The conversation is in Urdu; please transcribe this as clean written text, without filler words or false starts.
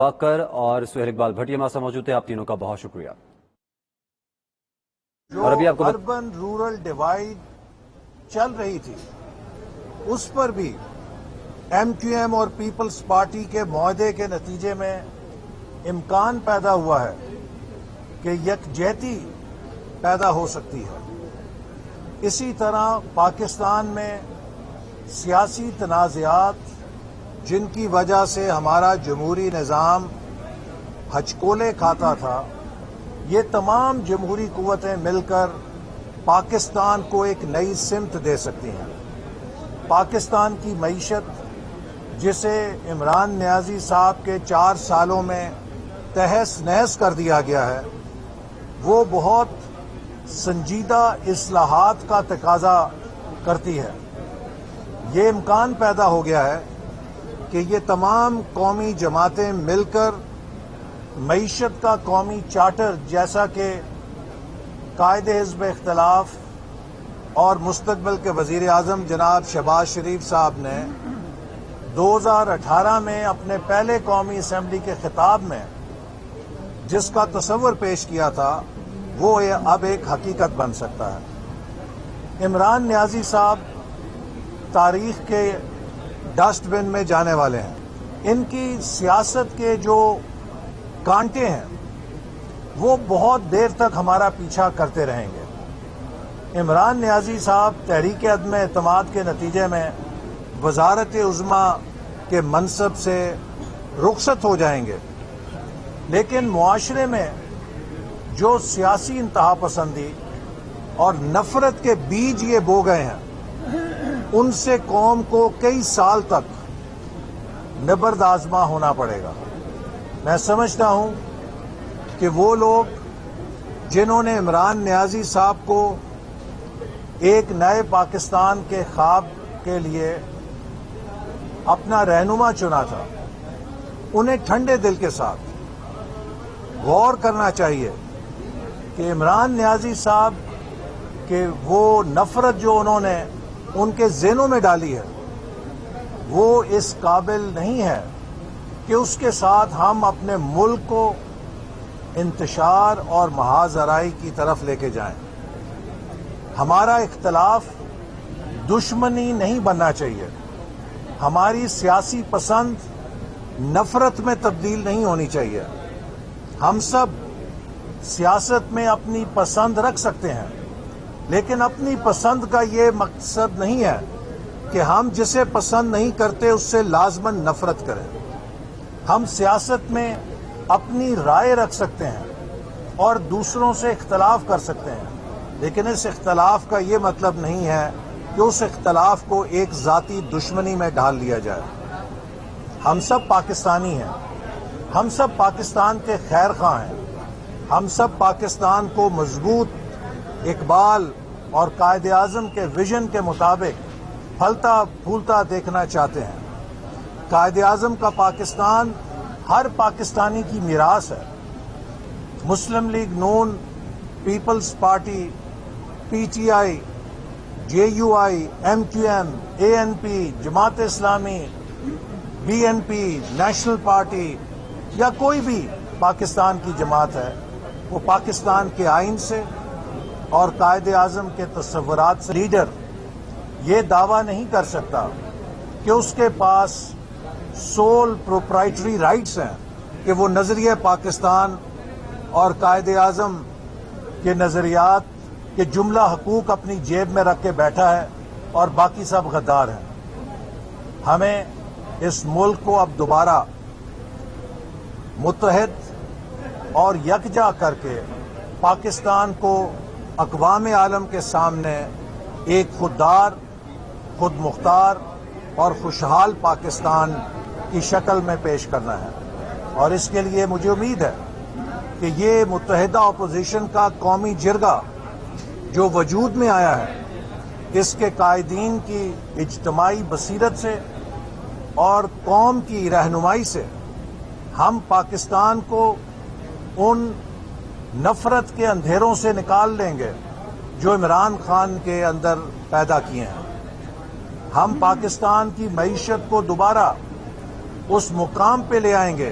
واکر اور سہیل اقبال بھٹی ہمارے ساتھ موجود ہیں. آپ تینوں کا بہت شکریہ. اور ابھی آپ کو اربن رورل ڈیوائیڈ چل رہی تھی، اس پر بھی ایم کیو ایم اور پیپلز پارٹی کے معاہدے کے نتیجے میں امکان پیدا ہوا ہے کہ یکجہتی پیدا ہو سکتی ہے. اسی طرح پاکستان میں سیاسی تنازعات جن کی وجہ سے ہمارا جمہوری نظام ہچکولے کھاتا تھا، یہ تمام جمہوری قوتیں مل کر پاکستان کو ایک نئی سمت دے سکتی ہیں. پاکستان کی معیشت جسے عمران نیازی صاحب کے 4 سالوں میں تہس نہس کر دیا گیا ہے، وہ بہت سنجیدہ اصلاحات کا تقاضا کرتی ہے. یہ امکان پیدا ہو گیا ہے کہ یہ تمام قومی جماعتیں مل کر معیشت کا قومی چارٹر، جیسا کہ قائد حزب اختلاف اور مستقبل کے وزیر اعظم جناب شہباز شریف صاحب نے 2018 میں اپنے پہلے قومی اسمبلی کے خطاب میں جس کا تصور پیش کیا تھا، وہ اب ایک حقیقت بن سکتا ہے. عمران نیازی صاحب تاریخ کے ڈسٹ بن میں جانے والے ہیں. ان کی سیاست کے جو کانٹے ہیں وہ بہت دیر تک ہمارا پیچھا کرتے رہیں گے. عمران نیازی صاحب تحریک عدم اعتماد کے نتیجے میں وزارت عظمیٰ کے منصب سے رخصت ہو جائیں گے، لیکن معاشرے میں جو سیاسی انتہا پسندی اور نفرت کے بیج یہ بو گئے ہیں، ان سے قوم کو کئی سال تک نبرد آزما ہونا پڑے گا. میں سمجھتا ہوں کہ وہ لوگ جنہوں نے عمران نیازی صاحب کو ایک نئے پاکستان کے خواب کے لیے اپنا رہنما چنا تھا، انہیں ٹھنڈے دل کے ساتھ غور کرنا چاہیے کہ عمران نیازی صاحب کہ وہ نفرت جو انہوں نے ان کے ذہنوں میں ڈالی ہے، وہ اس قابل نہیں ہے کہ اس کے ساتھ ہم اپنے ملک کو انتشار اور محاذ آرائی کی طرف لے کے جائیں. ہمارا اختلاف دشمنی نہیں بننا چاہیے. ہماری سیاسی پسند نفرت میں تبدیل نہیں ہونی چاہیے. ہم سب سیاست میں اپنی پسند رکھ سکتے ہیں، لیکن اپنی پسند کا یہ مقصد نہیں ہے کہ ہم جسے پسند نہیں کرتے اس سے لازماً نفرت کریں. ہم سیاست میں اپنی رائے رکھ سکتے ہیں اور دوسروں سے اختلاف کر سکتے ہیں، لیکن اس اختلاف کا یہ مطلب نہیں ہے کہ اس اختلاف کو ایک ذاتی دشمنی میں ڈال لیا جائے. ہم سب پاکستانی ہیں، ہم سب پاکستان کے خیر خواہ ہیں، ہم سب پاکستان کو مضبوط اقبال اور قائد اعظم کے ویژن کے مطابق پھلتا پھولتا دیکھنا چاہتے ہیں. قائد اعظم کا پاکستان ہر پاکستانی کی میراث ہے. Muslim League Noon, Peoples Party, P T I, J U I, M Q M, A N P, Jamaat Islami, B N P, National Party یا کوئی بھی پاکستان کی جماعت ہے، وہ پاکستان کے آئین سے اور قائد اعظم کے تصورات سے لیڈر یہ دعویٰ نہیں کر سکتا کہ اس کے پاس سول پروپرائٹری رائٹس ہیں کہ وہ نظریہ پاکستان اور قائد اعظم کے نظریات کے جملہ حقوق اپنی جیب میں رکھ کے بیٹھا ہے اور باقی سب غدار ہیں. ہمیں اس ملک کو اب دوبارہ متحد اور یکجا کر کے پاکستان کو اقوام عالم کے سامنے ایک خوددار، خود مختار اور خوشحال پاکستان کی شکل میں پیش کرنا ہے. اور اس کے لیے مجھے امید ہے کہ یہ متحدہ اپوزیشن کا قومی جرگہ جو وجود میں آیا ہے، اس کے قائدین کی اجتماعی بصیرت سے اور قوم کی رہنمائی سے ہم پاکستان کو ان نفرت کے اندھیروں سے نکال لیں گے جو عمران خان کے اندر پیدا کیے ہیں. ہم پاکستان کی معیشت کو دوبارہ اس مقام پہ لے آئیں گے